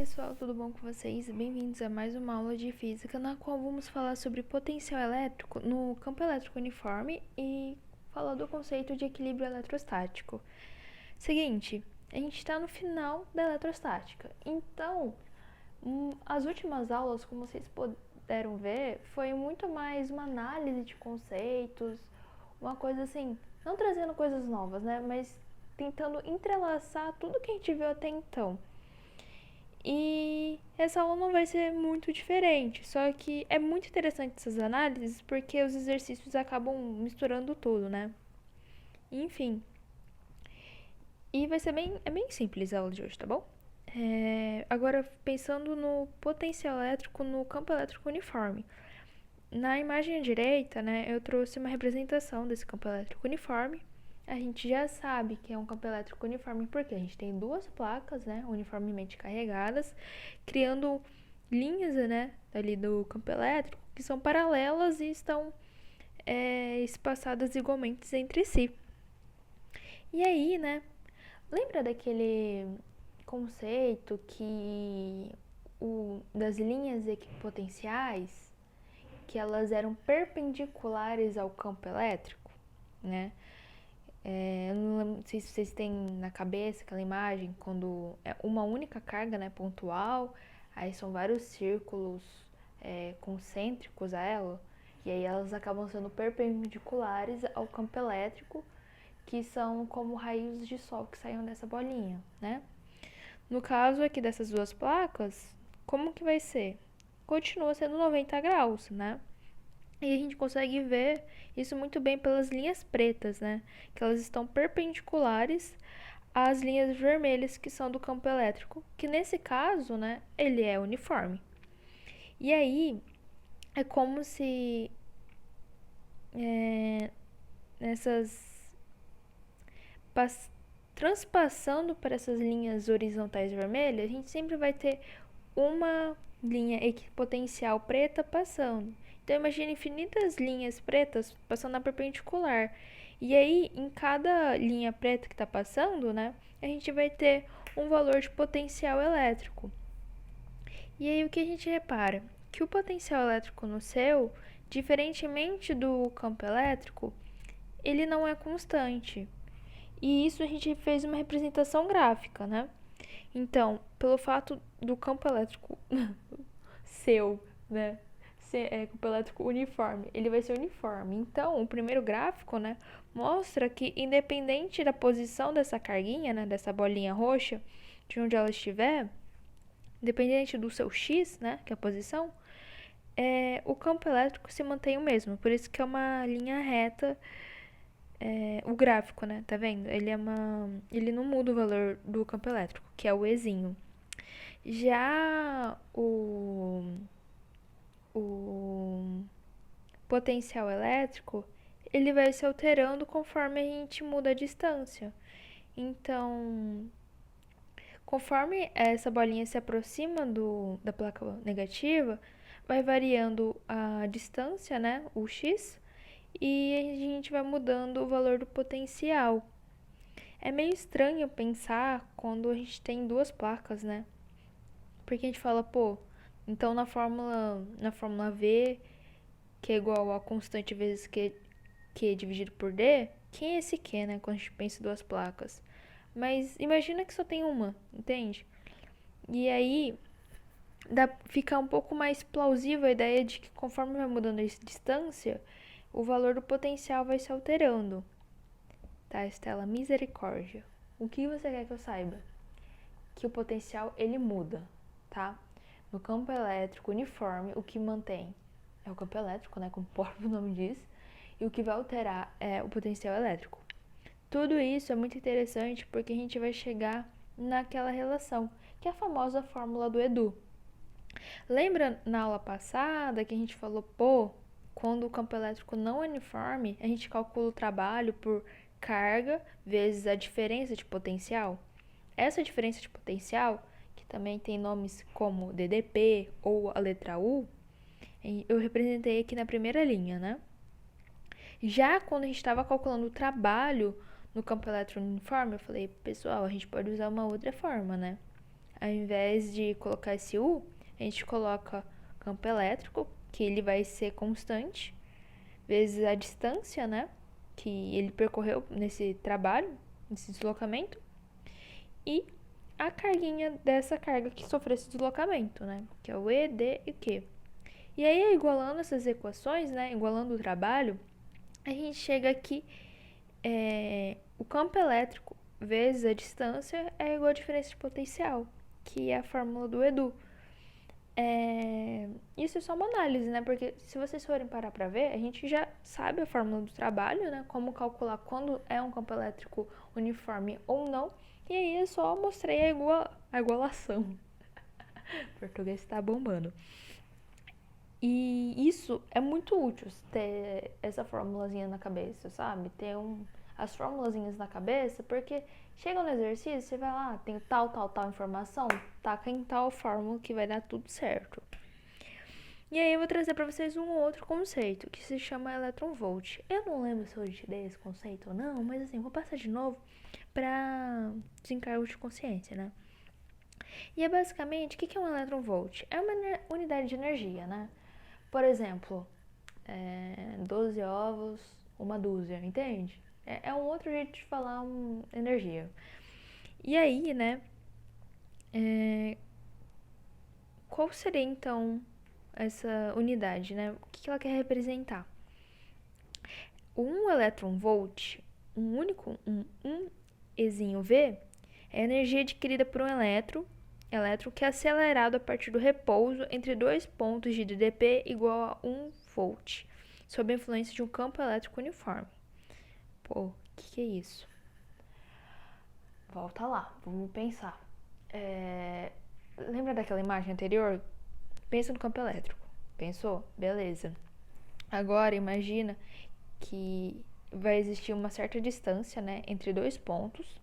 pessoal, tudo bom com vocês? Bem-vindos a mais uma aula de física na qual vamos falar sobre potencial elétrico no campo elétrico uniforme e falar do conceito de equilíbrio eletrostático. Seguinte, a gente está no final da eletrostática, então as últimas aulas, como vocês puderam ver, foi muito mais uma análise de conceitos, uma coisa assim, não trazendo coisas novas, né? Mas tentando entrelaçar tudo que a gente viu até então. E essa aula não vai ser muito diferente, só que é muito interessante essas análises porque os exercícios acabam misturando tudo, né? Enfim. E vai ser bem simples a aula de hoje, tá bom? Agora, pensando no potencial elétrico no campo elétrico uniforme. Na imagem à direita, né, eu trouxe uma representação desse campo elétrico uniforme. A gente já sabe que é um campo elétrico uniforme porque a gente tem duas placas, né, uniformemente carregadas, criando linhas, né, ali do campo elétrico que são paralelas e estão espaçadas igualmente entre si. E aí, né, lembra daquele conceito das linhas equipotenciais, que elas eram perpendiculares ao campo elétrico, né? Eu não sei se vocês têm na cabeça aquela imagem quando é uma única carga, né, pontual, aí são vários círculos concêntricos a ela, e aí elas acabam sendo perpendiculares ao campo elétrico, que são como raios de sol que saíam dessa bolinha, né? No caso aqui dessas duas placas, como que vai ser? Continua sendo 90 graus, né? E a gente consegue ver isso muito bem pelas linhas pretas, né? Que elas estão perpendiculares às linhas vermelhas que são do campo elétrico, que nesse caso, né, ele é uniforme. E aí é como se nessas transpassando por essas linhas horizontais vermelhas, a gente sempre vai ter uma linha equipotencial preta passando. Então imagine infinitas linhas pretas passando na perpendicular. E aí, em cada linha preta que está passando, né, a gente vai ter um valor de potencial elétrico. E aí o que a gente repara? Que o potencial elétrico no céu, diferentemente do campo elétrico, ele não é constante. E isso a gente fez uma representação gráfica, né? Então, pelo fato do campo elétrico seu, né, campo elétrico uniforme, ele vai ser uniforme. Então, o primeiro gráfico, né, mostra que independente da posição dessa carguinha, né, dessa bolinha roxa, de onde ela estiver, independente do seu x, né, que é a posição, o campo elétrico se mantém o mesmo. Por isso que é uma linha reta. O gráfico, né? Tá vendo? Ele não muda o valor do campo elétrico, que é o Ezinho. Já o potencial elétrico, ele vai se alterando conforme a gente muda a distância. Então, conforme essa bolinha se aproxima da placa negativa, vai variando a distância, né? O x, e a gente vai mudando o valor do potencial. É meio estranho pensar quando a gente tem duas placas, né? Porque a gente fala, pô, então na fórmula V, que é igual a constante vezes Q dividido por D, quem é esse Q, né? Quando a gente pensa em duas placas. Mas imagina que só tem uma, entende? E aí fica um pouco mais plausível a ideia de que conforme vai mudando a distância, o valor do potencial vai se alterando. Tá, Estela? Misericórdia. O que você quer que eu saiba? Que o potencial, ele muda, tá? No campo elétrico uniforme, o que mantém é o campo elétrico, né? Como o próprio nome diz. E o que vai alterar é o potencial elétrico. Tudo isso é muito interessante porque a gente vai chegar naquela relação, que é a famosa fórmula do Edu. Lembra na aula passada que a gente falou, pô, quando o campo elétrico não é uniforme, a gente calcula o trabalho por carga vezes a diferença de potencial? Essa diferença de potencial, que também tem nomes como DDP ou a letra U, eu representei aqui na primeira linha, né? Já quando a gente estava calculando o trabalho no campo elétrico uniforme, eu falei, pessoal, a gente pode usar uma outra forma, né? Ao invés de colocar esse U, a gente coloca campo elétrico, que ele vai ser constante, vezes a distância, né, que ele percorreu nesse trabalho, nesse deslocamento, e a carguinha dessa carga que sofreu esse deslocamento, né, que é o E, D e Q. E aí, igualando essas equações, né, igualando o trabalho, a gente chega aqui, o campo elétrico vezes a distância é igual a diferença de potencial, que é a fórmula do Edu. Isso é só uma análise, né? Porque se vocês forem parar pra ver, a gente já sabe a fórmula do trabalho, né? Como calcular quando é um campo elétrico uniforme ou não. E aí eu só mostrei a igualação. O português tá bombando. E isso é muito útil, ter essa formulazinha na cabeça, sabe? Ter as formulazinhas na cabeça, porque chega no exercício, você vai lá, tem tal informação, taca em tal fórmula que vai dar tudo certo. E aí eu vou trazer para vocês um outro conceito, que se chama eletronvolt. Eu não lembro se eu te dei esse conceito ou não, mas assim, vou passar de novo para desencargo de consciência, né? E é basicamente, o que é um eletronvolt? É uma unidade de energia, né? Por exemplo, 12 ovos, uma dúzia, entende? É um outro jeito de falar energia. E aí, né, qual seria então essa unidade, né? O que ela quer representar? Um eletronvolt, um Ezinho V, é a energia adquirida por um elétron que é acelerado a partir do repouso entre dois pontos de DDP igual a 1 volt, sob a influência de um campo elétrico uniforme. Pô, o que é isso? Volta lá, vamos pensar. Lembra daquela imagem anterior? Pensa no campo elétrico. Pensou? Beleza. Agora imagina que vai existir uma certa distância, né, entre dois pontos,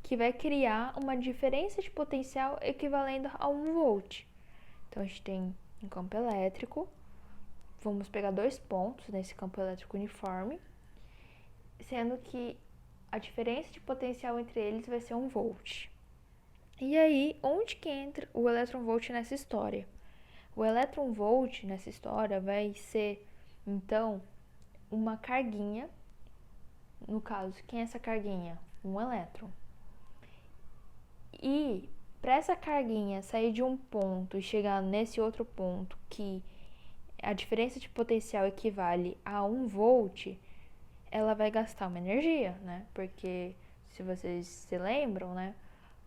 que vai criar uma diferença de potencial equivalendo a 1 volt. Então a gente tem um campo elétrico, vamos pegar dois pontos nesse campo elétrico uniforme, sendo que a diferença de potencial entre eles vai ser 1 volt. E aí, onde que entra o eletronvolt nessa história? O eletronvolt nessa história vai ser, então, uma carguinha. No caso, quem é essa carguinha? Um elétron. E para essa carguinha sair de um ponto e chegar nesse outro ponto, que a diferença de potencial equivale a 1 volt, ela vai gastar uma energia, né? Porque se vocês se lembram, né,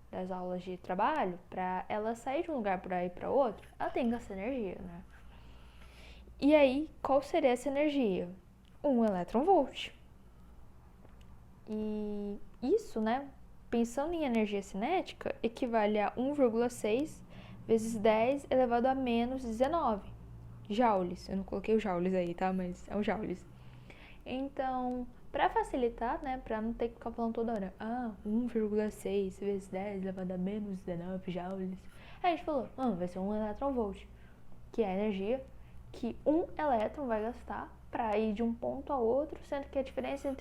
das aulas de trabalho, para ela sair de um lugar para ir para outro, ela tem que gastar energia, né? E aí, qual seria essa energia? 1 eletronvolt. E isso, né, pensando em energia cinética, equivale a 1,6 vezes 10 elevado a menos 19 joules. Eu não coloquei o joules aí, tá? Mas é o joules. Então, para facilitar, né, para não ter que ficar falando toda hora, 1,6 vezes 10 elevado a menos 19 joules. Aí a gente falou, vai ser 1 eletronvolt, que é a energia que um elétron vai gastar para ir de um ponto a outro, sendo que a diferença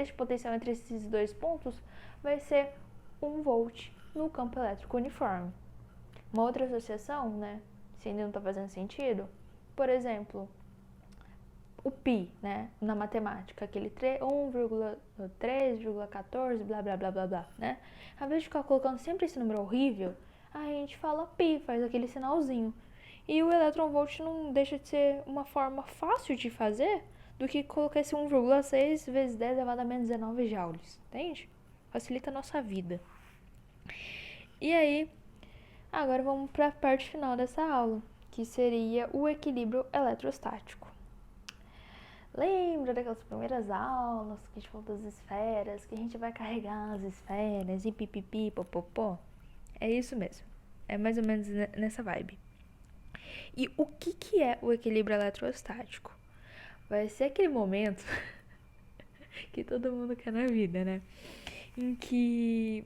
de potencial entre esses dois pontos vai ser 1 volt no campo elétrico uniforme. Uma outra associação, né, se ainda não está fazendo sentido, por exemplo, o pi, né, na matemática, aquele 1,3,14, blá blá blá blá blá, né? Ao invés de ficar colocando sempre esse número horrível, a gente fala pi, faz aquele sinalzinho. E o eletronvolt não deixa de ser uma forma fácil de fazer do que colocar esse 1,6 vezes 10 elevado a menos 19 joules, entende? Facilita a nossa vida. E aí, agora vamos para a parte final dessa aula, que seria o equilíbrio eletrostático. Lembra daquelas primeiras aulas que a gente falou das esferas, que a gente vai carregar as esferas e pipipi, popopó? É isso mesmo. É mais ou menos nessa vibe. E o que é o equilíbrio eletrostático? Vai ser aquele momento que todo mundo quer na vida, né? Em que...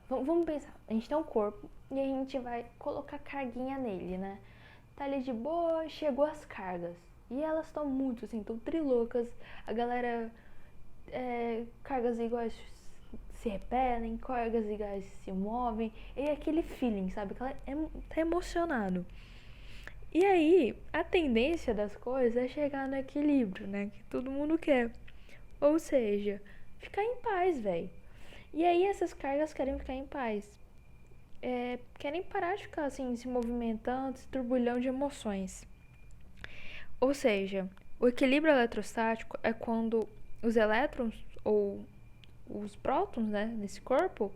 Vamos pensar. A gente tem um corpo e a gente vai colocar carguinha nele, né? Tá ali de boa, chegou as cargas. E elas estão muito, assim, tão trilocas. A galera... cargas iguais se repelem, cordas e gases se movem, e aquele feeling, sabe? Que ela tá emocionado. E aí, a tendência das coisas é chegar no equilíbrio, né? Que todo mundo quer. Ou seja, ficar em paz, velho. E aí essas cargas querem ficar em paz. Querem parar de ficar assim, se movimentando, esse turbulhão de emoções. Ou seja, o equilíbrio eletrostático é quando os elétrons ou os prótons, né, nesse corpo,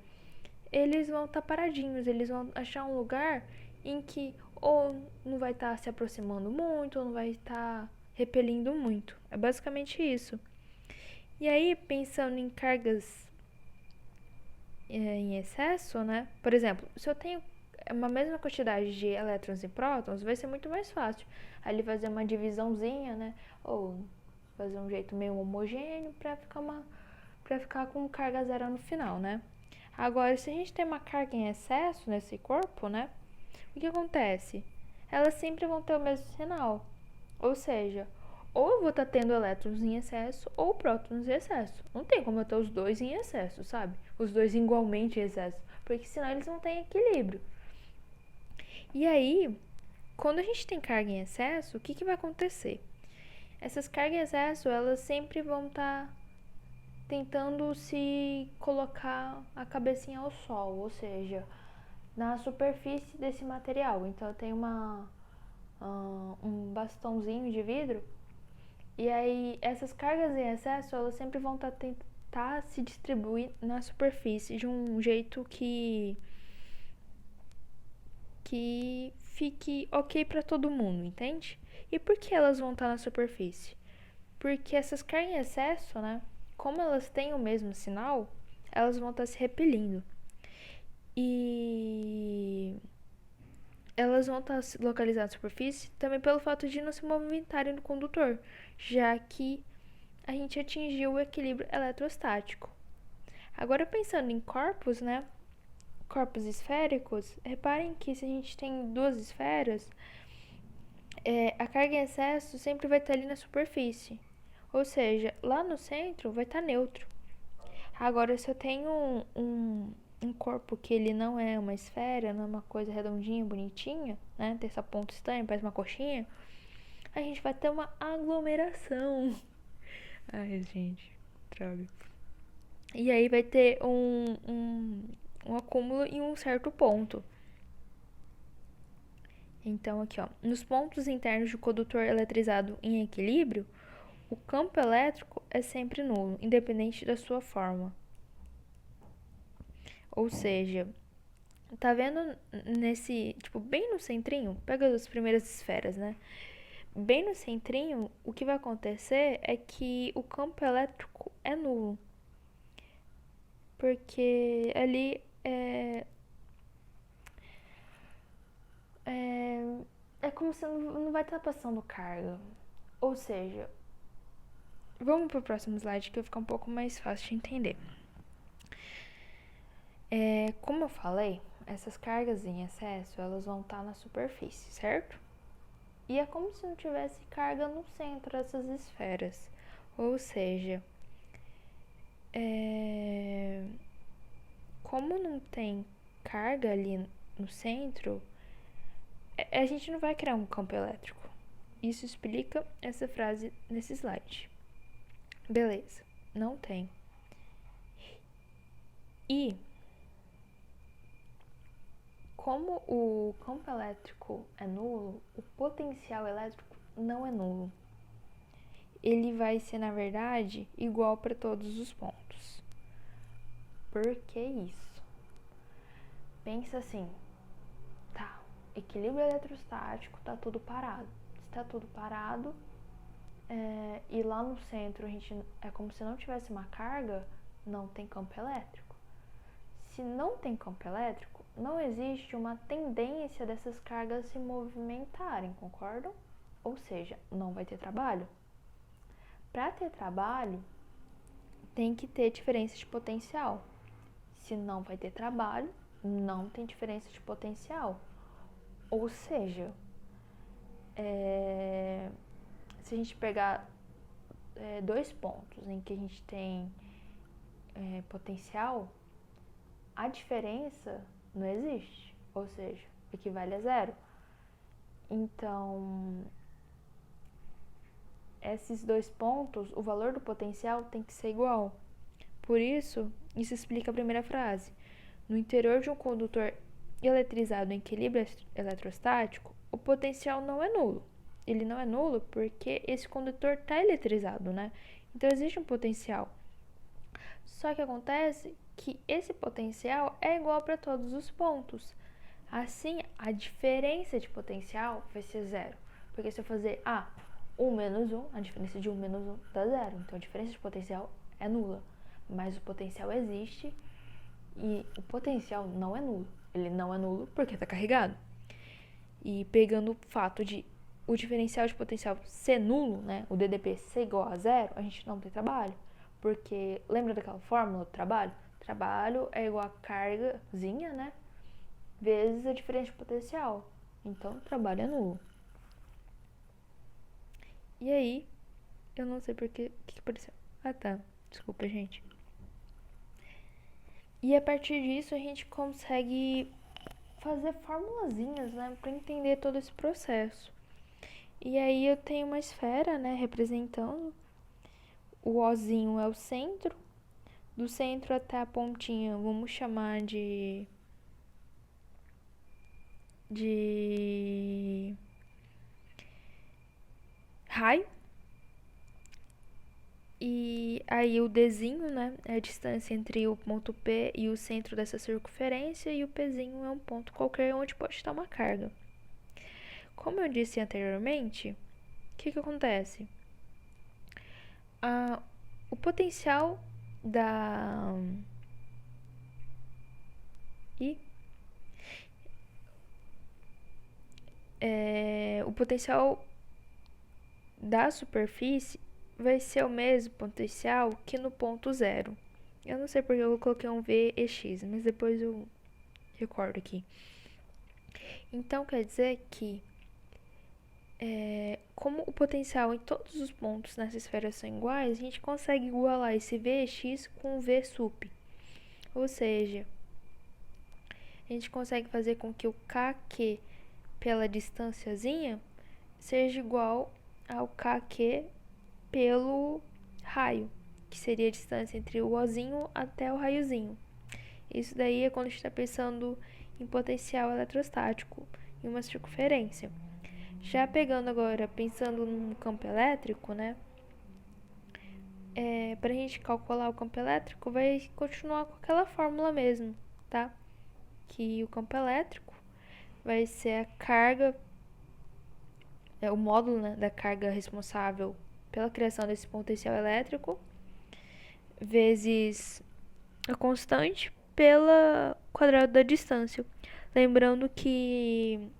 eles vão estar paradinhos, eles vão achar um lugar em que ou não vai estar se aproximando muito, ou não vai estar repelindo muito. É basicamente isso. E aí, pensando em cargas em excesso, né? Por exemplo, se eu tenho uma mesma quantidade de elétrons e prótons, vai ser muito mais fácil ali fazer uma divisãozinha, né? Ou fazer um jeito meio homogêneo para ficar com carga zero no final, né? Agora, se a gente tem uma carga em excesso nesse corpo, né? O que acontece? Elas sempre vão ter o mesmo sinal. Ou seja, ou eu vou estar tendo elétrons em excesso ou prótons em excesso. Não tem como eu ter os dois em excesso, sabe? Os dois igualmente em excesso. Porque senão eles não têm equilíbrio. E aí, quando a gente tem carga em excesso, o que vai acontecer? Essas cargas em excesso, elas sempre vão estar tentando se colocar a cabecinha ao sol, ou seja, na superfície desse material. Então eu tenho um bastãozinho de vidro e aí essas cargas em excesso elas sempre vão tentar se distribuir na superfície de um jeito que fique ok para todo mundo, entende? E por que elas vão estar na superfície? Porque essas cargas em excesso, né? Como elas têm o mesmo sinal, elas vão estar se repelindo. E elas vão estar localizadas na superfície também pelo fato de não se movimentarem no condutor, já que a gente atingiu o equilíbrio eletrostático. Agora pensando em corpos, né? Corpos esféricos, reparem que se a gente tem duas esferas, a carga em excesso sempre vai estar ali na superfície. Ou seja, lá no centro vai estar neutro. Agora, se eu tenho um corpo que ele não é uma esfera, não é uma coisa redondinha, bonitinha, né? Tem essa ponta estranha, parece uma coxinha. A gente vai ter uma aglomeração. Ai, gente, droga. E aí vai ter um acúmulo em um certo ponto. Então, aqui, ó. Nos pontos internos do condutor eletrizado em equilíbrio, o campo elétrico é sempre nulo, independente da sua forma. Ou seja, tá vendo nesse, tipo, bem no centrinho? Pega as primeiras esferas, né? Bem no centrinho, o que vai acontecer é que o campo elétrico é nulo. Porque ali é como se não vai estar passando carga. Ou seja, vamos pro próximo slide que vai ficar um pouco mais fácil de entender. Como eu falei, essas cargas em excesso, elas vão estar na superfície, certo? E é como se não tivesse carga no centro dessas esferas. Ou seja, como não tem carga ali no centro, a gente não vai criar um campo elétrico. Isso explica essa frase nesse slide. Beleza, não tem. E como o campo elétrico é nulo, o potencial elétrico não é nulo. Ele vai ser, na verdade, igual para todos os pontos. Por que isso? Pensa assim, tá, equilíbrio eletrostático, tá tudo parado. Se tá tudo parado, e lá no centro a gente é como se não tivesse uma carga, não tem campo elétrico. Se não tem campo elétrico, não existe uma tendência dessas cargas se movimentarem, concordam? Ou seja, não vai ter trabalho. Para ter trabalho, tem que ter diferença de potencial. Se não vai ter trabalho, não tem diferença de potencial. Ou seja, se a gente pegar dois pontos em que a gente tem potencial, a diferença não existe, ou seja, equivale a zero. Então, esses dois pontos, o valor do potencial tem que ser igual. Por isso explica a primeira frase. No interior de um condutor eletrizado em equilíbrio eletrostático, o potencial não é nulo. Ele não é nulo porque esse condutor está eletrizado, né? Então existe um potencial. Só que acontece que esse potencial é igual para todos os pontos. Assim, a diferença de potencial vai ser zero. Porque se eu fazer 1 menos 1, a diferença de 1 menos 1 dá zero. Então a diferença de potencial é nula. Mas o potencial existe e o potencial não é nulo. Ele não é nulo porque está carregado. E pegando o fato de o diferencial de potencial ser nulo, né, o DDP ser igual a zero, a gente não tem trabalho. Porque lembra daquela fórmula do trabalho? Trabalho é igual a cargazinha, né, vezes a diferença de potencial. Então, o trabalho é nulo. E aí, eu não sei porque o que apareceu. Ah, tá. Desculpa, gente. E a partir disso, a gente consegue fazer formulazinhas, né, para entender todo esse processo. E aí eu tenho uma esfera, né, representando. O Ozinho é o centro. Do centro até a pontinha, vamos chamar de raio. E aí o Dzinho, né, é a distância entre o ponto P e o centro dessa circunferência, e o Pzinho é um ponto qualquer onde pode estar uma carga. Como eu disse anteriormente, o que acontece? O potencial da... o potencial da superfície vai ser o mesmo potencial que no ponto zero. Eu não sei porque eu coloquei um V e X, mas depois eu recordo aqui. Então quer dizer que como o potencial em todos os pontos nessa esfera são iguais, a gente consegue igualar esse Vx com o V sup. Ou seja, a gente consegue fazer com que o KQ pela distânciazinha seja igual ao KQ pelo raio, que seria a distância entre o Ozinho até o raiozinho. Isso daí é quando a gente está pensando em potencial eletrostático em uma circunferência. Já pegando agora, pensando num campo elétrico, né? Para a gente calcular o campo elétrico, vai continuar com aquela fórmula mesmo, tá? Que o campo elétrico vai ser a carga, o módulo, né, da carga responsável pela criação desse potencial elétrico, vezes a constante pela quadrado da distância. Lembrando que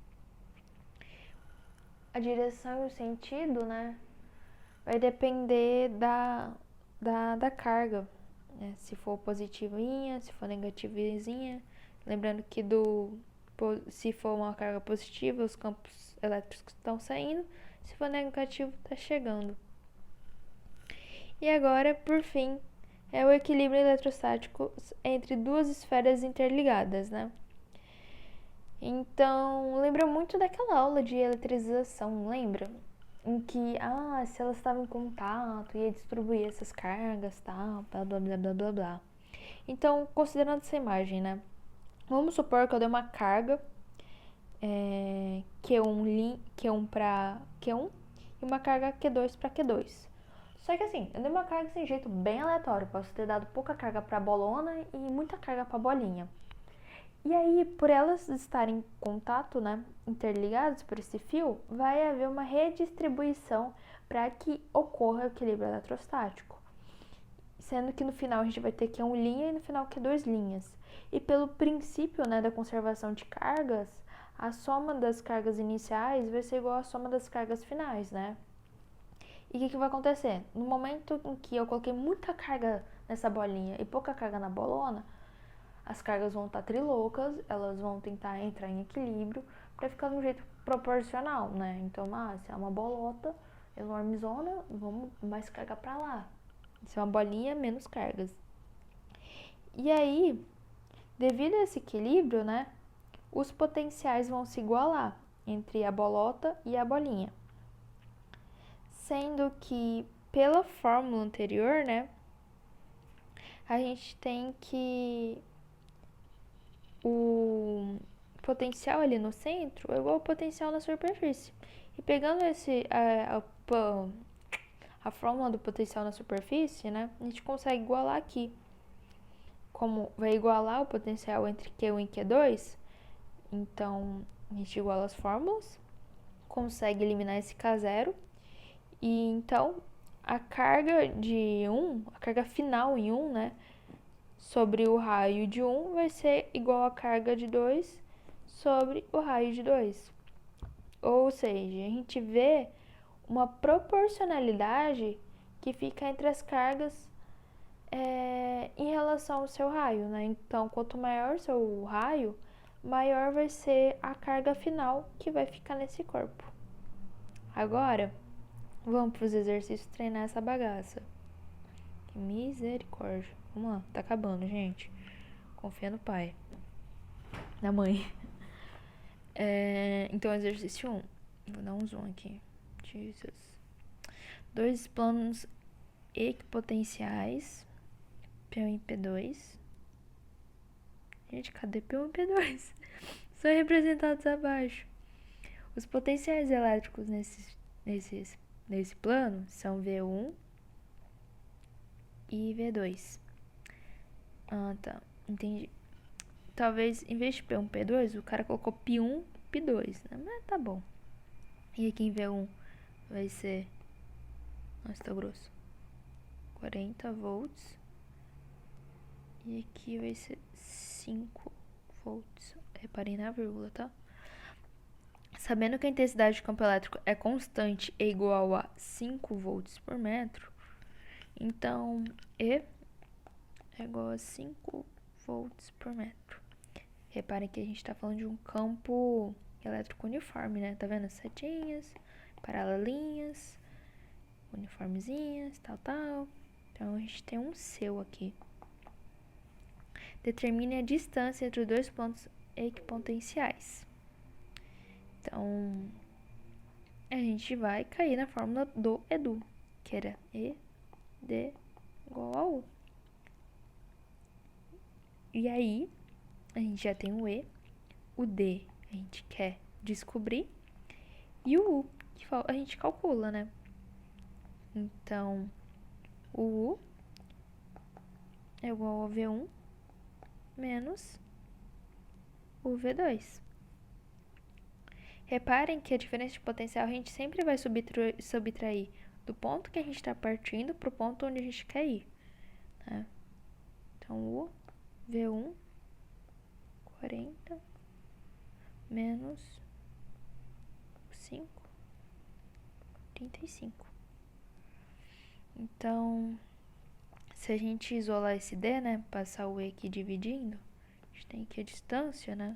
a direção e o sentido, né, vai depender da carga, né? Se for positivinha, se for negativinha. Lembrando que se for uma carga positiva, os campos elétricos estão saindo, se for negativo, está chegando. E agora, por fim, é o equilíbrio eletrostático entre duas esferas interligadas, né? Então, lembra muito daquela aula de eletrização, lembra? Em que, se elas estavam em contato, ia distribuir essas cargas, tal, blá, blá, blá, blá, blá, blá. Então, considerando essa imagem, né? Vamos supor que eu dei uma carga Q1 para Q1 e uma carga Q2 para Q2. Só que assim, eu dei uma carga desse jeito bem aleatório. Posso ter dado pouca carga para a bolona e muita carga para a bolinha. E aí, por elas estarem em contato, né, interligadas por esse fio, vai haver uma redistribuição para que ocorra o equilíbrio eletrostático. Sendo que no final a gente vai ter Q1 linha e no final Q2 linhas. E pelo princípio, né, da conservação de cargas, a soma das cargas iniciais vai ser igual à soma das cargas finais, né? E o que vai acontecer? No momento em que eu coloquei muita carga nessa bolinha e pouca carga na bolona, as cargas vão estar triloucas, elas vão tentar entrar em equilíbrio para ficar de um jeito proporcional, né? Então, se é uma bolota enormezona, vamos mais carga para lá. Se é uma bolinha, menos cargas. E aí, Devido a esse equilíbrio, né, os potenciais vão se igualar entre a bolota e a bolinha. Sendo que, pela fórmula anterior, né, a gente tem que o potencial ali no centro é igual ao potencial na superfície. E pegando a fórmula do potencial na superfície, né, a gente consegue igualar aqui. Como vai igualar o potencial entre Q1 e Q2, então a gente iguala as fórmulas, consegue eliminar esse K0, e então a carga de 1, a carga final em 1, né, sobre o raio de 1 vai ser igual a carga de 2 sobre o raio de 2. Ou seja, a gente vê uma proporcionalidade que fica entre as cargas em relação ao seu raio, né? Então, quanto maior o seu raio, maior vai ser a carga final que vai ficar nesse corpo. Agora, vamos para os exercícios treinar essa bagaça. Que misericórdia. Vamos lá, tá acabando, gente. Confia no pai. Na mãe. Então, exercício 1. Vou dar um zoom aqui. Jesus. 2 planos equipotenciais. P1 e P2. Gente, cadê P1 e P2? São representados abaixo. Os potenciais elétricos nesse plano são V1 e V2. Ah, tá. Entendi. Talvez, em vez de P1 e P2, o cara colocou P1 e P2, né? Mas tá bom. E aqui em V1 vai ser... Nossa, tá grosso. 40 volts. E aqui vai ser 5 volts. Reparem na vírgula, tá? Sabendo que a intensidade de campo elétrico é constante e igual a 5 volts por metro, então E é igual a 5 volts por metro. Reparem que a gente está falando de um campo elétrico uniforme, né? Tá vendo as setinhas, paralelinhas, uniformezinhas, tal. Então a gente tem um seu aqui. Determine a distância entre os dois pontos equipotenciais. Então, a gente vai cair na fórmula do Edu, que era ED igual a U. E aí, a gente já tem o E, o D a gente quer descobrir, e o U, que a gente calcula, né? Então, o U é igual a V1 menos o V2. Reparem que a diferença de potencial a gente sempre vai subtrair do ponto que a gente está partindo para o ponto onde a gente quer ir. Né? Então, o V1, 40, menos 5, 35. Então, se a gente isolar esse D, né, passar o E aqui dividindo, a gente tem aqui a distância, né,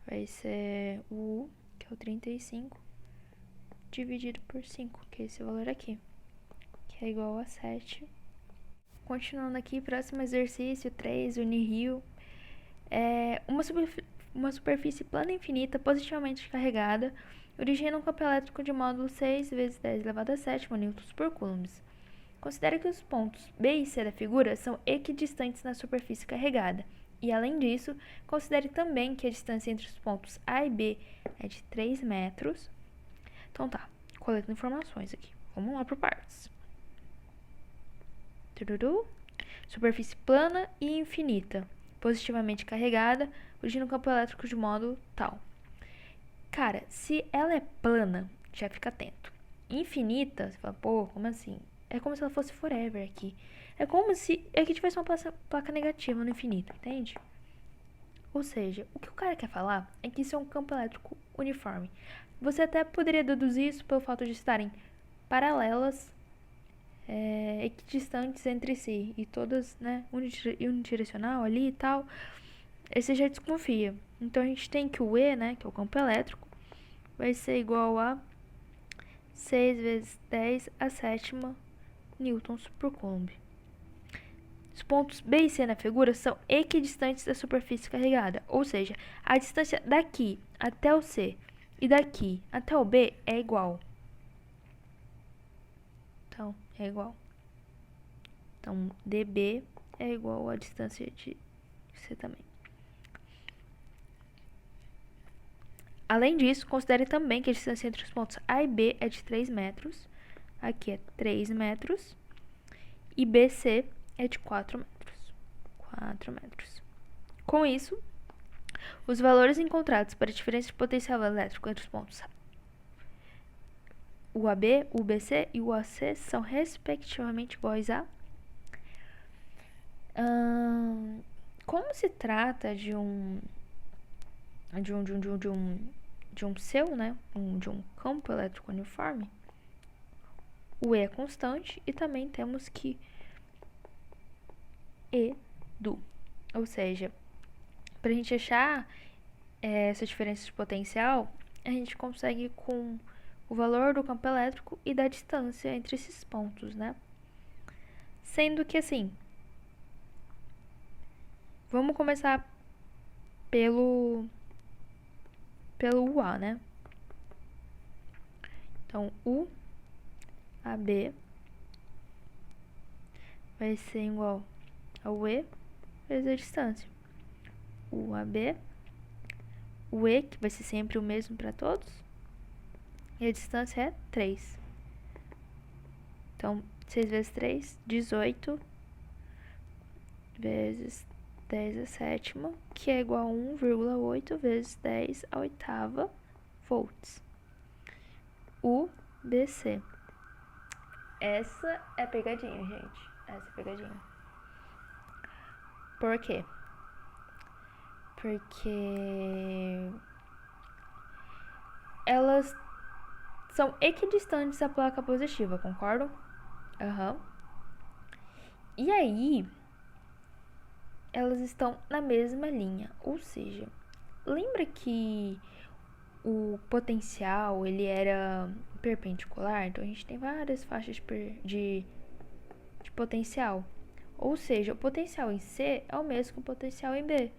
vai ser o U, que é o 35, dividido por 5, que é esse valor aqui, que é igual a 7. Continuando aqui, próximo exercício, 3, Unirio. Uma superfície plana infinita positivamente carregada origina um campo elétrico de módulo 6 vezes 10 elevado a 7 newtons por coulomb. Considere que os pontos B e C da figura são equidistantes na superfície carregada. E, além disso, considere também que a distância entre os pontos A e B é de 3 metros. Então tá, coletando informações aqui. Vamos lá por partes. Superfície plana e infinita, positivamente carregada, origina um campo elétrico de módulo tal. Cara, se ela é plana, já fica atento. Infinita, você fala, pô, como assim? É como se ela fosse forever aqui. É como se aqui tivesse uma placa negativa no infinito, entende? Ou seja, o que o cara quer falar é que isso é um campo elétrico uniforme. Você até poderia deduzir isso pelo fato de estarem paralelas, equidistantes entre si, e todas, né, unidirecional ali e tal. Aí você já desconfia. Então a gente tem que o E, né, que é o campo elétrico, vai ser igual a 6 vezes 10 a sétima newtons por coulomb. Os pontos B e C na figura são equidistantes da superfície carregada, ou seja, a distância daqui até o C e daqui até o B é igual. Então, é igual. Então, dB é igual à distância de C também. Além disso, considere também que a distância entre os pontos A e B é de 3 metros. Aqui é 3 metros. E BC é de 4 metros. 4 metros. Com isso, os valores encontrados para a diferença de potencial elétrico entre os pontos UAB, UBC e UAC são respectivamente iguais a... Como se trata de um seu, né? De um campo elétrico uniforme, o E é constante e também temos que E do. Ou seja, para a gente achar essa diferença de potencial, a gente consegue com o valor do campo elétrico e da distância entre esses pontos, né? Sendo que assim, vamos começar pelo UA, né? Então, UAB vai ser igual ao E vezes a distância. UAB, o E, que vai ser sempre o mesmo para todos, e a distância é 3. Então, 6 vezes 3, 18 vezes 10 a sétima, que é igual a 1,8 vezes 10 a oitava volts. UBC. Essa é pegadinha, gente. Essa é pegadinha. Por quê? Porque elas são equidistantes da placa positiva, concordam? Aham. E aí, elas estão na mesma linha, ou seja, lembra que o potencial ele era perpendicular? Então a gente tem várias faixas de potencial. Ou seja, o potencial em C é o mesmo que o potencial em B.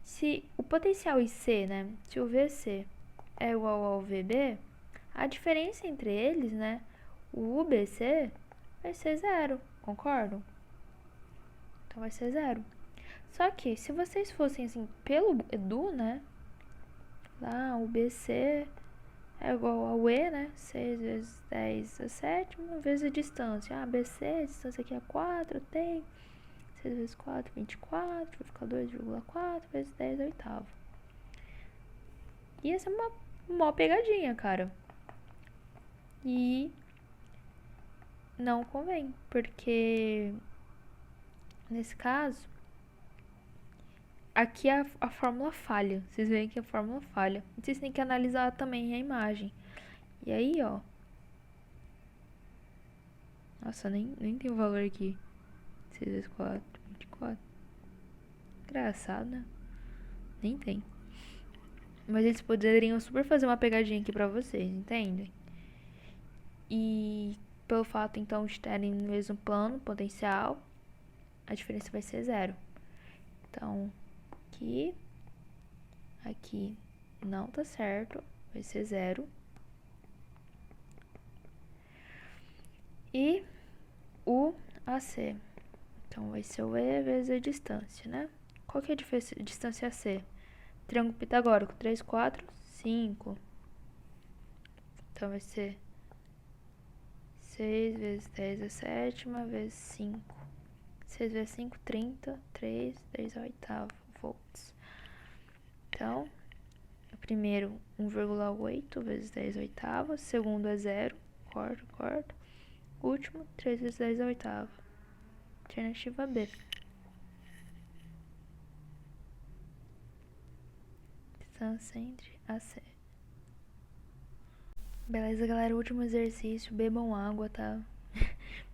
Se o potencial em C, né, se o VC é igual ao VB, a diferença entre eles, né, o UBC vai ser zero, concordam? Então vai ser zero. Só que se vocês fossem assim pelo EDU, né, lá o BC é igual ao E, né, 6 vezes 10 a sétima vezes a distância. BC, a distância aqui é 4, tem 6 vezes 4, 24, vai ficar 2,4 vezes 10 a oitava. E essa é uma pegadinha, cara. E não convém, porque nesse caso, aqui a fórmula falha. Vocês veem que a fórmula falha. E vocês têm que analisar também a imagem. E aí, ó. Nossa, nem tem o valor aqui. 6 vezes 4, 24. Engraçado, né? Nem tem. Mas eles poderiam super fazer uma pegadinha aqui pra vocês, entendem? E pelo fato, então, de terem no mesmo plano potencial, a diferença vai ser zero. Então, aqui não tá certo, vai ser zero. E o AC, então vai ser o E vezes a distância, né? Qual que é a distância AC? Triângulo pitagórico, 3, 4, 5. Então vai ser 6 vezes 10 a sétima vezes 5. 6 vezes 5, 30, 3, 10 a oitava volts. Então, o primeiro 1,8 vezes 10 a oitava, segundo é 0, corta. Último, 3 vezes 10 a oitava. Alternativa B. Distância entre A e C. Beleza, galera, último exercício. Bebam água, tá?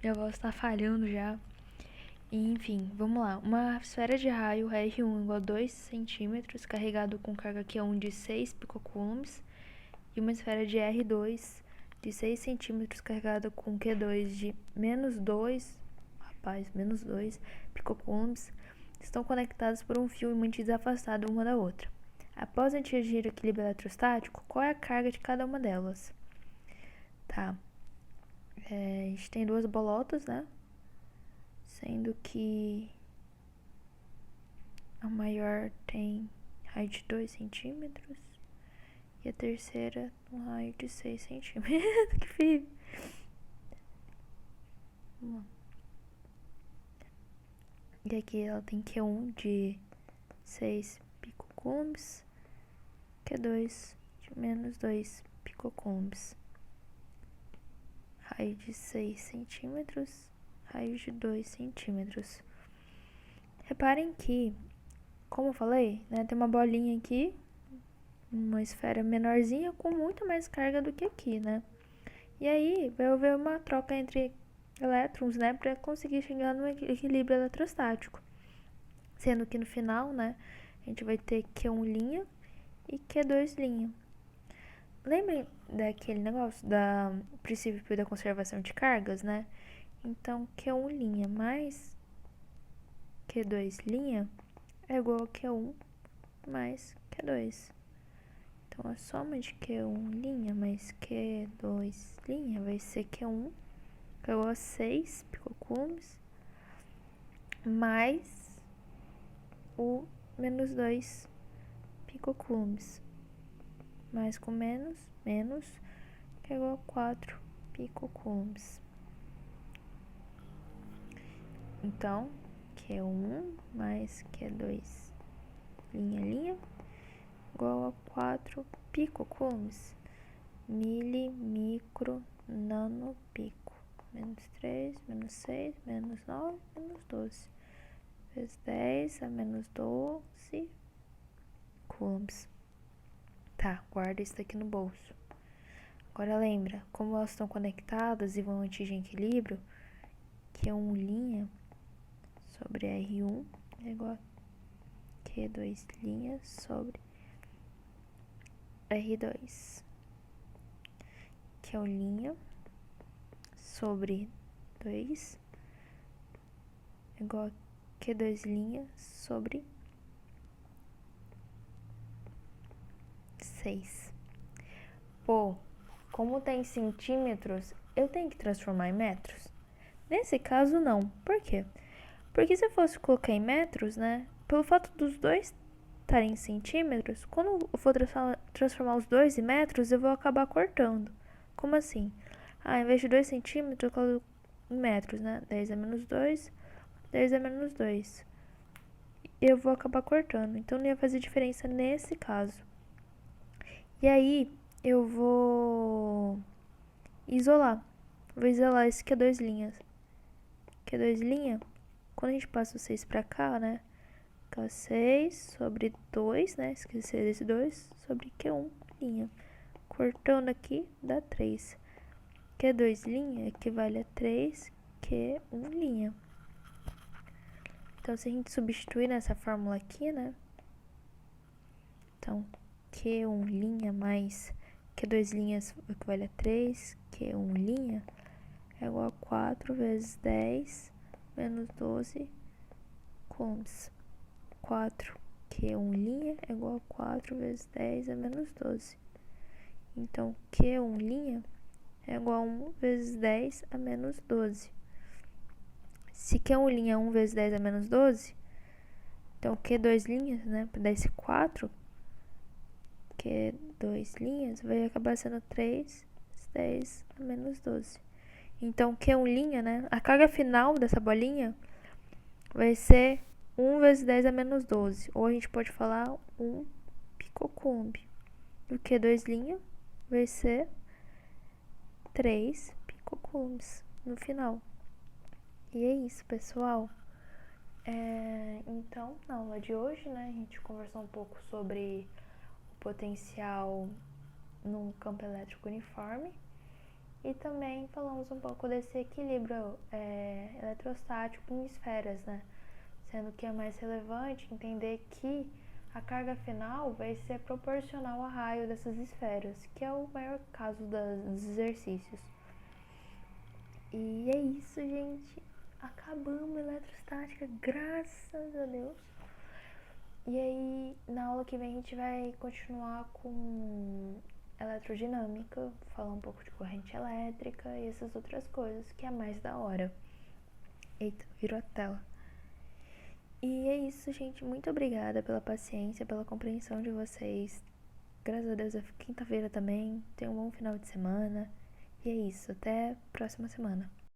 Minha voz tá falhando já. E, enfim, vamos lá. Uma esfera de raio R1 igual a 2 centímetros, carregado com carga Q1 de 6 picocoulombs. E uma esfera de R2 de 6 centímetros, carregada com Q2 de menos 2. principais, menos 2 picocoulombs, estão conectadas por um fio muito desafastado uma da outra. Após atingir o equilíbrio eletrostático, qual é a carga de cada uma delas? Tá. A gente tem duas bolotas, né? Sendo que a maior tem raio de 2 centímetros e a terceira um raio de 6 centímetros. Que feio. Vamos lá. E aqui ela tem Q1 de 6 picocoulombs, Q2 de menos 2 picocoulombs. Raio de 6 centímetros, raio de 2 centímetros. Reparem que, como eu falei, né, tem uma bolinha aqui, uma esfera menorzinha com muito mais carga do que aqui, né? E aí vai haver uma troca entre elétrons, né, para conseguir chegar no equilíbrio eletrostático. Sendo que no final, né, a gente vai ter Q1' e Q2'. Lembrem daquele negócio da princípio da conservação de cargas, né? Então, Q1' mais Q2' é igual a Q1 mais Q2. Então, a soma de Q1' mais Q2' vai ser Q1, que é igual a 6 picocoulombs, mais o menos 2 picocoulombs. Mais com menos, que é igual a 4 picocoulombs. Então, Q1 mais Q2 linha, igual a 4 picocoulombs. Mili, micro, nano, pico. Menos 3, menos 6, menos 9, menos 12. Vezes 10 a menos 12 coulombs. Tá, guarda isso daqui no bolso. Agora lembra, como elas estão conectadas e vão atingir equilíbrio, Q1' sobre R1 é igual a Q2' sobre R2. Q1' sobre 2 é igual a Q2' sobre 6. Pô, como tá em centímetros, eu tenho que transformar em metros? Nesse caso, não. Por quê? Porque se eu fosse colocar em metros, né? Pelo fato dos dois estarem em centímetros, quando eu for transformar os dois em metros, eu vou acabar cortando. Como assim? Em vez de 2 centímetros, eu coloco em metros, né? 10 a menos 2, 10 a menos 2. Eu vou acabar cortando. Então, não ia fazer diferença nesse caso. E aí, eu vou isolar. Vou isolar esse Q2'. Q2', quando a gente passa o 6 pra cá, né? Fica 6 sobre 2, né? Esquecer desse 2 sobre Q1'. Cortando aqui, dá 3. Q2' equivale a 3 Q1'. Então, se a gente substituir nessa fórmula aqui, né? Então, Q1' mais Q2' equivale a 3 Q1' é igual a 4 vezes 10 menos 12 coulombs. 4 Q1' é igual a 4 vezes 10 a menos 12. Então, Q1' é igual a 1 vezes 10 a menos 12. Se Q1' é 1 vezes 10 a menos 12, então Q2', né, para dar esse 4, Q2' vai acabar sendo 3 vezes 10 a menos 12. Então, Q1', né, a carga final dessa bolinha vai ser 1 vezes 10 a menos 12. Ou a gente pode falar 1 picocoulomb. E o Q2' vai ser 3 picocoulombs no final. E é isso, pessoal. Então, na aula de hoje, né, a gente conversou um pouco sobre o potencial num campo elétrico uniforme e também falamos um pouco desse equilíbrio eletrostático em esferas, né, sendo que é mais relevante entender que a carga final vai ser proporcional ao raio dessas esferas, que é o maior caso dos exercícios. E é isso, gente. acabamos eletrostática, graças a Deus. E aí, na aula que vem a gente vai continuar com eletrodinâmica, falar um pouco de corrente elétrica e essas outras coisas, que é mais da hora. Eita, virou a tela. E é isso, gente. Muito obrigada pela paciência, pela compreensão de vocês. Graças a Deus é quinta-feira também. Tenham um bom final de semana. E é isso. Até a próxima semana.